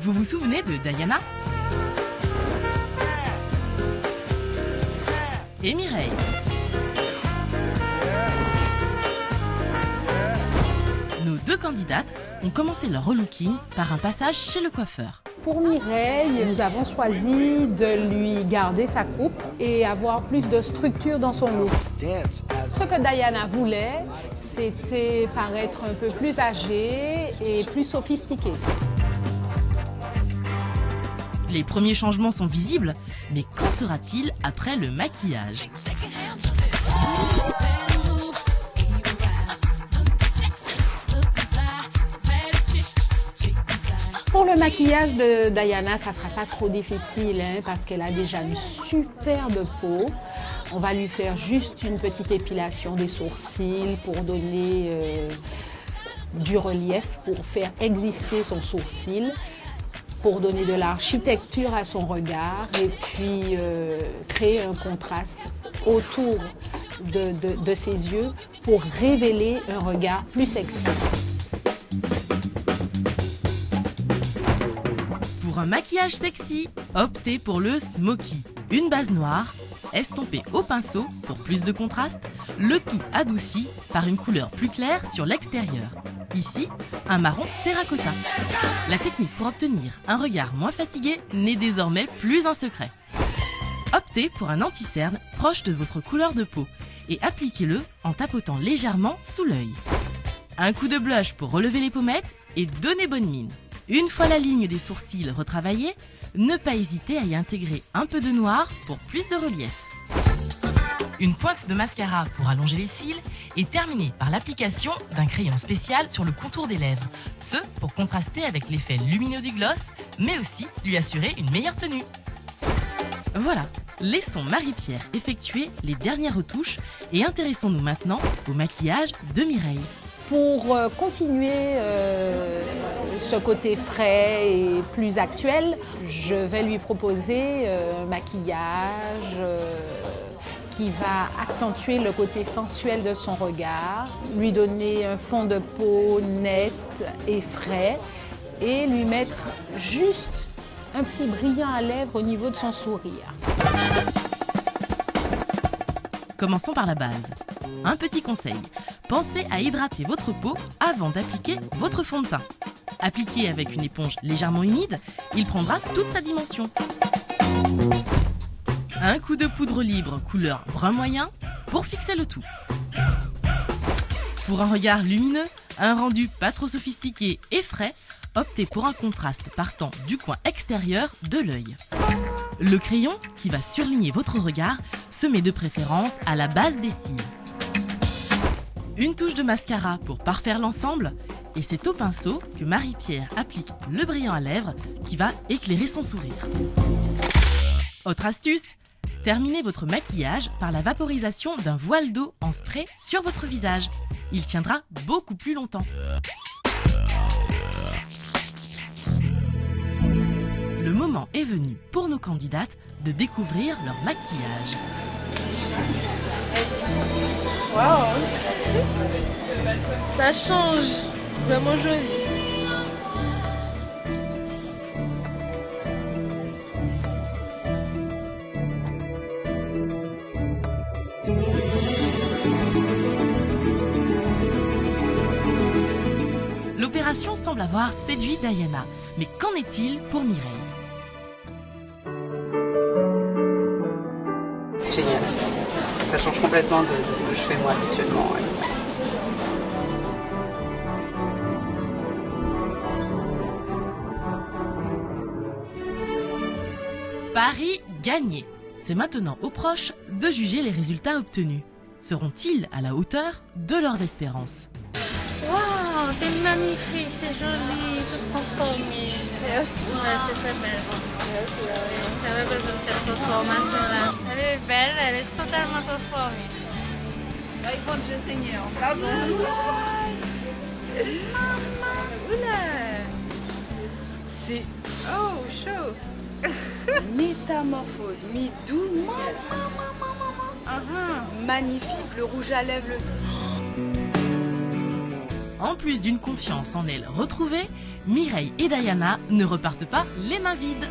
Vous vous souvenez de Diana et Mireille? Nos deux candidates ont commencé leur relooking par un passage chez le coiffeur. Pour Mireille, nous avons choisi de lui garder sa coupe et avoir plus de structure dans son look. Ce que Diana voulait, c'était paraître un peu plus âgée et plus sophistiquée. Les premiers changements sont visibles, mais qu'en sera-t-il après le maquillage? Pour le maquillage de Diana, ça ne sera pas trop difficile parce qu'elle a déjà une superbe peau. On va lui faire juste une petite épilation des sourcils pour donner du relief, pour faire exister son sourcil, pour donner de l'architecture à son regard et puis créer un contraste autour de ses yeux pour révéler un regard plus sexy. Pour un maquillage sexy, optez pour le smoky. Une base noire, estompée au pinceau pour plus de contraste, le tout adouci par une couleur plus claire sur l'extérieur. Ici, un marron terracotta. La technique pour obtenir un regard moins fatigué n'est désormais plus un secret. Optez pour un anti-cerne proche de votre couleur de peau et appliquez-le en tapotant légèrement sous l'œil. Un coup de blush pour relever les pommettes et donner bonne mine. Une fois la ligne des sourcils retravaillée, ne pas hésiter à y intégrer un peu de noir pour plus de relief. Une pointe de mascara pour allonger les cils et terminer par l'application d'un crayon spécial sur le contour des lèvres. Ce pour contraster avec l'effet lumineux du gloss, mais aussi lui assurer une meilleure tenue. Voilà, laissons Marie-Pierre effectuer les dernières retouches et intéressons-nous maintenant au maquillage de Mireille. Pour continuer ce côté frais et plus actuel, je vais lui proposer un maquillage qui va accentuer le côté sensuel de son regard, lui donner un fond de peau net et frais et lui mettre juste un petit brillant à lèvres au niveau de son sourire. Commençons par la base. Un petit conseil, pensez à hydrater votre peau avant d'appliquer votre fond de teint. Appliqué avec une éponge légèrement humide, il prendra toute sa dimension. Un coup de poudre libre couleur brun moyen pour fixer le tout. Pour un regard lumineux, un rendu pas trop sophistiqué et frais, optez pour un contraste partant du coin extérieur de l'œil. Le crayon qui va surligner votre regard se met de préférence à la base des cils. Une touche de mascara pour parfaire l'ensemble et c'est au pinceau que Marie-Pierre applique le brillant à lèvres qui va éclairer son sourire. Autre astuce, terminez votre maquillage par la vaporisation d'un voile d'eau en spray sur votre visage. Il tiendra beaucoup plus longtemps. Le moment est venu pour nos candidates de découvrir leur maquillage. Wow. Ça change, vraiment joli. L'opération semble avoir séduit Diana, mais qu'en est-il pour Mireille? Génial. Ça change complètement de ce que je fais moi habituellement. Ouais. Pari gagné. C'est maintenant aux proches de juger les résultats obtenus. Seront-ils à la hauteur de leurs espérances? Waouh, t'es magnifique, c'est joli, tout transformé. Ouais, c'est très belle. J'avais besoin de cette transformation-là. Elle est belle, elle est totalement transformée. Vai, bom dia, senhor. Tá dando. métamorphose, mi-doux, magnifique, le rouge à lèvres, le En plus d'une confiance en elle retrouvée, Mireille et Diana ne repartent pas les mains vides.